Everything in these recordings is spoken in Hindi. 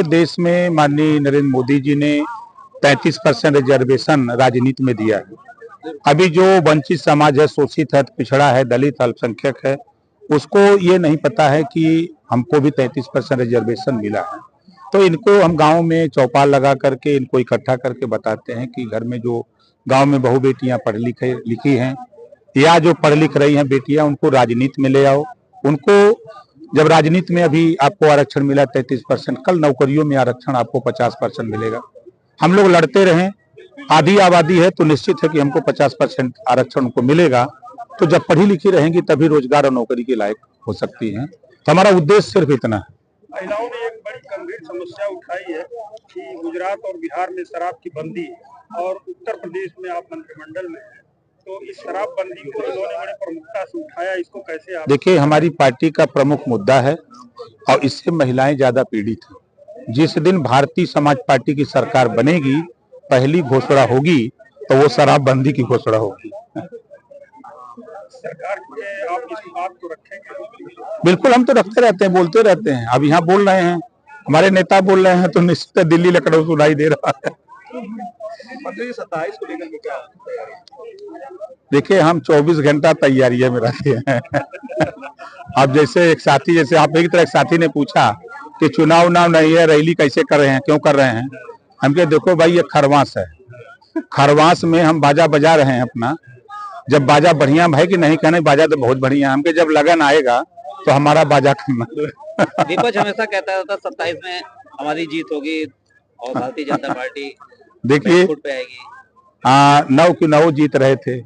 देश में माननीय नरेंद्र मोदी जी ने 35% रिजर्वेशन राजनीति में दिया है। अभी जो वंचित समाज है, शोषित है, पिछड़ा है, दलित अल्पसंख्यक है, उसको ये नहीं पता है कि हमको भी 33% रिजर्वेशन मिला है। तो इनको हम गांव में चौपाल लगा करके इनको इकट्ठा करके बताते हैं कि घर में जो गांव में बहू बेटियां पढ़ लिखी हैं या जो पढ़ लिख रही हैं बेटियां, उनको राजनीति में ले आओ। उनको जब राजनीति में अभी आपको आरक्षण मिला 33%, कल नौकरियों में आरक्षण आपको 50% मिलेगा। हम लोग लड़ते रहें, आधी आबादी है तो निश्चित है कि हमको 50% आरक्षण उनको मिलेगा। तो जब पढ़ी लिखी रहेंगी तभी रोजगार और नौकरी के लायक हो सकती हैं। तो हमारा उद्देश्य सिर्फ इतना है। महिलाओं ने एक बड़ी गंभीर समस्या उठाई है कि गुजरात और बिहार में शराब की बंदी और उत्तर प्रदेश में आप मंत्रिमंडल में हैं, तो इस शराब बंदी को इन्होंने बड़े प्रमुखता से उठाया, इसको कैसे आप देखिए, हमारी पार्टी का प्रमुख मुद्दा है और इससे महिलाएं ज्यादा पीड़ित हैं। जिस दिन भारतीय समाज पार्टी की सरकार बनेगी, पहली घोषणा होगी तो वो शराब बंदी की घोषणा होगी। सरकार के आप इस बात को रखेंगे? बिल्कुल, हम तो रखते रहते हैं, बोलते रहते हैं। अब यहाँ बोल रहे हैं, हमारे नेता बोल रहे हैं, तो निश्चित दिल्ली लखनऊ सुनाई दे रहा है। 27 को लेकर के क्या? देखिए, हम 24 घंटा तैयारियों में रहते हैं। अब जैसे एक साथी, जैसे आप एक तरह एक साथी ने पूछा कि चुनाव नहीं है, रैली कैसे कर रहे हैं, क्यों कर रहे हैं? हम कहे देखो भाई, ये खरवास है, खरवास में हम बाजा बजा रहे हैं अपना। जब बाजा बढ़िया है कि नहीं कहना, बाजा तो बहुत बढ़िया है। हमके जब लगन आएगा तो हमारा बाजा करना। विपक्ष हमेशा कहता था 27 में हमारी जीत होगी और भारतीय जनता पार्टी देखिए पे आएगी। 9 की 9 जीत रहे थे।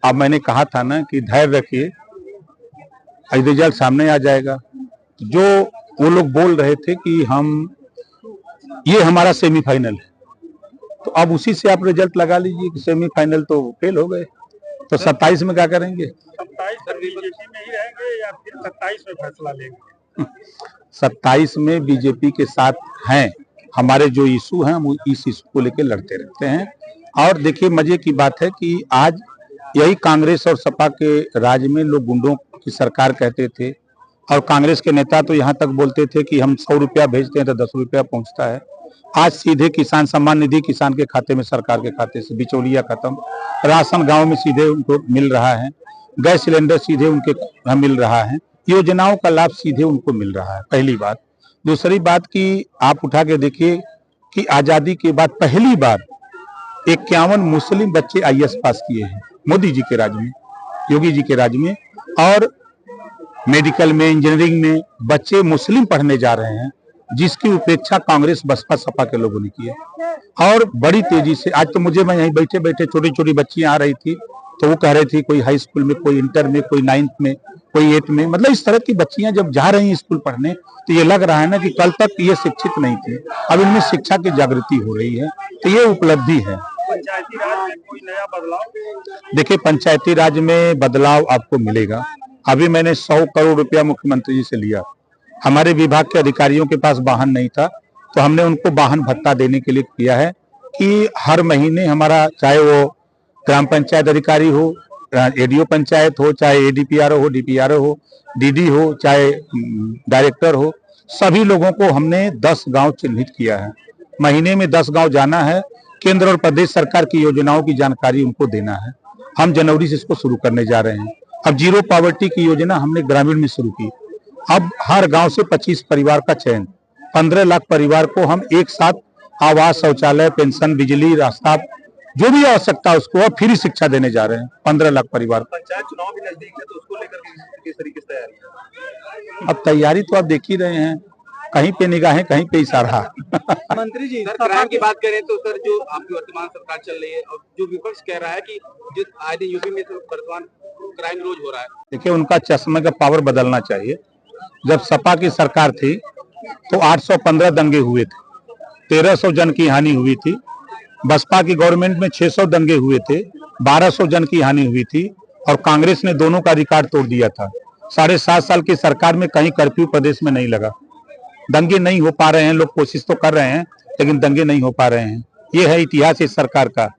अब मैंने कहा था ना कि धैर्य रखिए, रिजल्ट सामने आ जाएगा। जो वो लोग बोल रहे थे कि ये हमारा सेमीफाइनल है, तो अब उसी से आप रिजल्ट लगा लीजिए कि सेमीफाइनल तो फेल हो गए। तो 27 में क्या करेंगे? 27 में बीजेपी में ही रहेंगे या फिर 27 में फैसला लेंगे? 27 में बीजेपी के साथ हैं। हमारे जो इशू हैं, हम इस इशू को लेकर लड़ते रहते हैं। और देखिए, मजे की बात है कि आज यही कांग्रेस और सपा के राज में लोग गुंडों की सरकार कहते थे, और कांग्रेस के नेता तो यहाँ तक बोलते थे कि हम 100 रुपया भेजते हैं तो 10 रुपया पहुंचता है। आज सीधे किसान सम्मान निधि किसान के खाते में, सरकार के खाते से बिचौलिया खत्म। राशन गांव में सीधे उनको मिल रहा है, गैस सिलेंडर सीधे उनके यहाँ मिल रहा है, योजनाओं का लाभ सीधे उनको मिल रहा है। पहली बात। दूसरी बात कि आप उठा के देखिए कि आजादी के बाद पहली बार 51 मुस्लिम बच्चे IAS पास किए हैं मोदी जी के राज में, योगी जी के राज में। और मेडिकल में, इंजीनियरिंग में बच्चे मुस्लिम पढ़ने जा रहे हैं, जिसकी उपेक्षा कांग्रेस बसपा सपा के लोगों ने की है। और बड़ी तेजी से आज तो मुझे, मैं यहीं बैठे बैठे छोटी छोटी बच्चियां आ रही थी तो वो कह रही थी कोई हाई स्कूल में, कोई इंटर में, कोई 9th में, कोई 8th में। मतलब इस तरह की बच्चियां जब जा रही हैं स्कूल पढ़ने, तो ये लग रहा है ना कि कल तक ये शिक्षित नहीं थी, अब इनमें शिक्षा की जागृति हो रही है। तो ये उपलब्धि है। पंचायती राज में कोई नया बदलाव? देखिए, पंचायती राज में बदलाव आपको मिलेगा। अभी मैंने 100 करोड़ रुपया मुख्यमंत्री जी से लिया। हमारे विभाग के अधिकारियों के पास वाहन नहीं था, तो हमने उनको वाहन भत्ता देने के लिए किया है कि हर महीने हमारा, चाहे वो ग्राम पंचायत अधिकारी हो, ADO पंचायत हो, चाहे ADPRO हो, DPRO हो, DD हो, चाहे डायरेक्टर हो, सभी लोगों को हमने 10 गांव चिन्हित किया है। महीने में 10 गांव जाना है, केंद्र और प्रदेश सरकार की योजनाओं की जानकारी उनको देना है। हम जनवरी से इसको शुरू करने जा रहे हैं। अब जीरो पॉवर्टी की योजना हमने ग्रामीण में शुरू की। अब हर गांव से 25 परिवार का चयन, 15 लाख परिवार को हम एक साथ आवास, शौचालय, पेंशन, बिजली, रास्ता, जो भी आवश्यकता है उसको, अब फ्री शिक्षा देने जा रहे हैं 15 लाख परिवार। पंचायत चुनाव भी नजदीक है, तो उसको लेकर किस तरीके से तैयारी है? अब तैयारी तो आप देख ही रहे हैं, कहीं पे निगाहें, कहीं पे इशारा। मंत्री जी, सर क्राइम की बात करें तो सर, जो आपकी वर्तमान सरकार चल रही है और जो विपक्ष कह रहा है कि जिस आए दिन यूपी में वर्तमान क्राइम रोज हो रहा है। देखिए, उनका चश्मे का पावर बदलना चाहिए। जब सपा की सरकार थी तो 815 दंगे हुए थे, 1300 जन की हानि हुई थी। बसपा की गवर्नमेंट में 600 दंगे हुए थे, 1200 जन की हानि हुई थी। और कांग्रेस ने दोनों का रिकॉर्ड तोड़ दिया था। 7.5 साल की सरकार में कहीं कर्फ्यू प्रदेश में नहीं लगा। दंगे नहीं हो पा रहे हैं, लोग कोशिश तो कर रहे हैं लेकिन दंगे नहीं हो पा रहे हैं। ये है इतिहास इस सरकार का।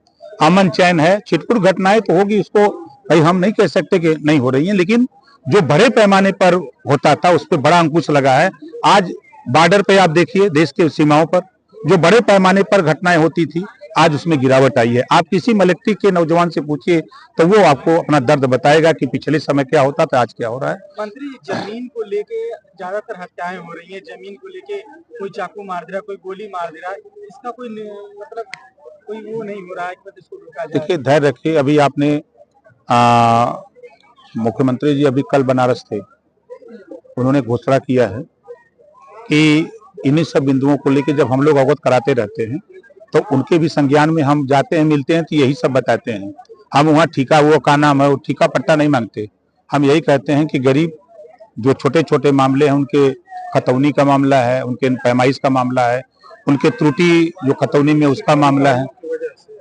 अमन चैन है, छिटपुट घटनाएं तो होगी, उसको भाई हम नहीं कह सकते कि नहीं हो रही हैं, लेकिन जो बड़े पैमाने पर होता था उस पर बड़ा अंकुश लगा है। आज बॉर्डर पे आप देखिए, देश के सीमाओं पर जो बड़े पैमाने पर घटनाएं होती थी, आज उसमें गिरावट आई है। आप किसी मिलिट्री के नौजवान से पूछिए तो वो आपको अपना दर्द बताएगा कि पिछले समय क्या होता था, आज क्या हो रहा है। मंत्री, जमीन को लेके ज्यादातर हत्याएं हो रही हैं, जमीन को लेके कोई चाकू मार दे रहा है, कोई गोली मार दे रहा है, इसका कोई मतलब कोई वो नहीं हो रहा है कि इसको रोका जाए। देखिए, धैर्य रखिए। अभी आपने मुख्यमंत्री जी अभी कल बनारस थे, उन्होंने घोषणा किया है कि इन्हीं सब बिंदुओं को लेकर जब हम लोग अवगत कराते रहते हैं तो उनके भी संज्ञान में हम जाते हैं, मिलते हैं तो यही सब बताते हैं। हम वहाँ ठीका, वो का नाम है, वो ठीका पट्टा नहीं मांगते। हम यही कहते हैं कि गरीब जो छोटे छोटे मामले हैं, उनके खतौनी का मामला है, उनके पैमाइश का मामला है, उनके त्रुटि जो खतौनी में उसका मामला है।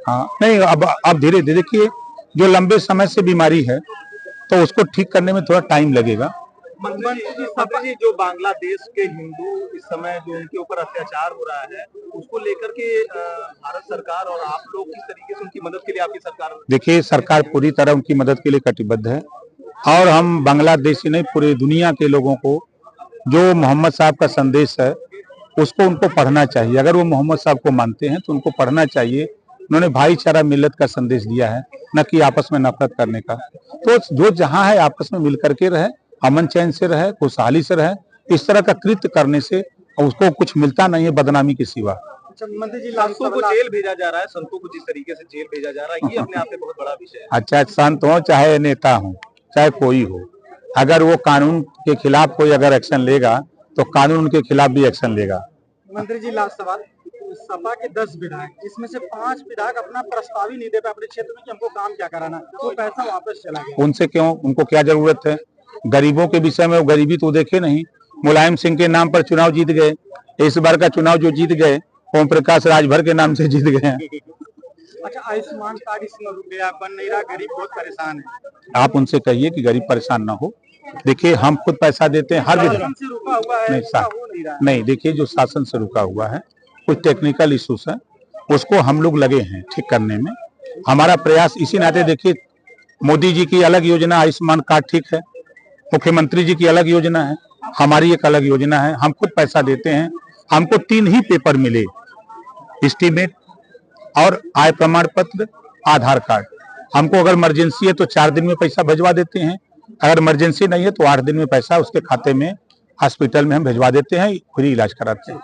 हाँ, नहीं, अब धीरे धीरे देखिए, जो लंबे समय से बीमारी है तो उसको ठीक करने में थोड़ा टाइम लगेगा। मंत्री जी, जो बांग्लादेश के हिंदू इस समय जो उनके ऊपर अत्याचार हो रहा है, उसको लेकर के भारत सरकार और आप लोग किस तरीके से उनकी मदद के लिए आपकी सरकार? देखिए, सरकार पूरी तरह उनकी मदद के लिए कटिबद्ध है और हम बांग्लादेश ही नहीं, पूरी दुनिया के लोगों को जो मोहम्मद साहब का संदेश है उसको उनको पढ़ना चाहिए। अगर वो मोहम्मद साहब को मानते हैं तो उनको पढ़ना चाहिए। उन्होंने भाईचारा मिलत का संदेश दिया है, न कि आपस में नफरत करने का। तो जो जहां है आपस में मिल करके रहे, अमन चैन से रहे, खुशहाली से रहे। इस तरह का कृत्य करने से उसको कुछ मिलता नहीं है बदनामी के सिवा। मंत्री जी, संतों को जेल भेजा जा रहा है, संतों को जिस तरीके से जेल भेजा जा रहा है, ये अपने आप में बहुत बड़ा विषय है। अच्छा, संत हो चाहे नेता हो चाहे कोई हो, अगर वो कानून के खिलाफ कोई अगर एक्शन लेगा तो कानून उनके खिलाफ भी एक्शन लेगा। मंत्री जी, लास्ट सवाल, सपा के 10 विधायक, जिसमें से 5 विधायक अपना प्रस्ताव ही नहीं दे पाए अपने क्षेत्र में कि हमको काम क्या कराना, तो पैसा वापस चला गया। उनसे क्यों, उनको क्या जरूरत है? गरीबों के विषय में वो गरीबी तो देखे नहीं। मुलायम सिंह के नाम पर चुनाव जीत गए। इस बार का चुनाव जो जीत गए, ओम प्रकाश राजभर के नाम से जीत गए हैं। अच्छा, आयुष्मान कार्ड इसमें रुक गया, बन नहीं रहा, गरीब बहुत परेशान है। आप उनसे कहिए कि गरीब परेशान ना हो। देखिए, हम खुद पैसा देते हैं हर शासन से रुका हुआ है, हो नहीं रहा। नहीं, देखिए, जो शासन से रुका हुआ है, कुछ टेक्निकल इश्यूज है, उसको हम लोग लगे हैं ठीक करने में। हमारा प्रयास इसी नाते, देखिए, मोदी जी की अलग योजना आयुष्मान कार्ड ठीक है, मुख्यमंत्री जी की अलग योजना है, हमारी एक अलग योजना है। हम खुद पैसा देते हैं। हमको 3 ही पेपर मिले, एस्टीमेट और आय प्रमाण पत्र, आधार कार्ड। हमको अगर इमरजेंसी है तो 4 दिन में पैसा भिजवा देते हैं, अगर इमरजेंसी नहीं है तो 8 दिन में पैसा उसके खाते में हॉस्पिटल में हम भिजवा देते हैं, फ्री इलाज कराते हैं।